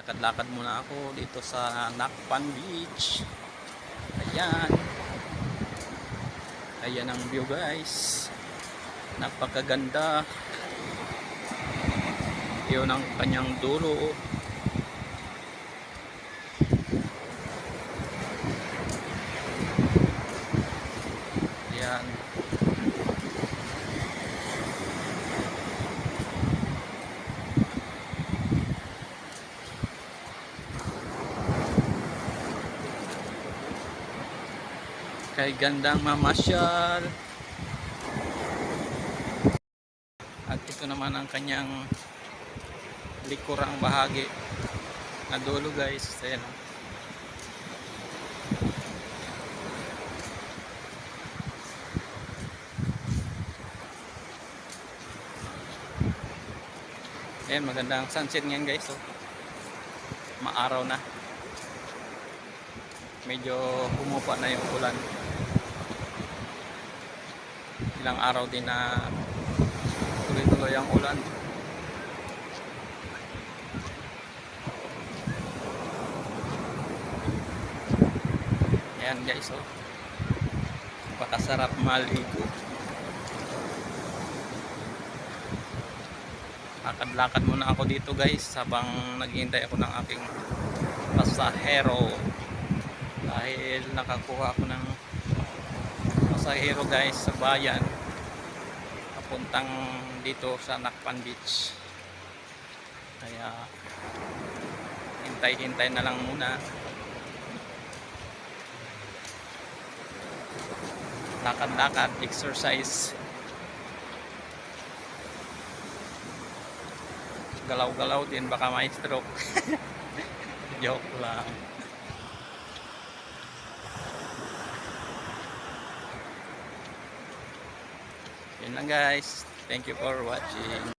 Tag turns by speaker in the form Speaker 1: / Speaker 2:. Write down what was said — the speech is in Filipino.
Speaker 1: Lakad-lakad muna ako dito sa Nakpan Beach. Ayan. Ayan ang view guys. Napakaganda. Yun ang kanyang dulo. Ayan. Kay gandang mamasyal. At ito naman ang kanyang likurang bahagi na dulo guys. Ayan. Ayan, magandang sunset ngayon guys. So, maaraw na. Medyo humupa na yung ulan. Ilang araw din na tuloy-tuloy ang ulan. Ayan guys, oh. Napakasarap maligo. Lakad-lakad muna ako dito guys habang naghihintay ako ng aking pasahero. Dahil nakakuha ako ng pasahero guys sa bayan papuntang dito sa Nakpan Beach. Kaya hintay-hintay na lang muna. Lakad-lakad, exercise. Galaw-galaw din, baka may stroke. Joke lang. Yun lang guys. Thank you for watching.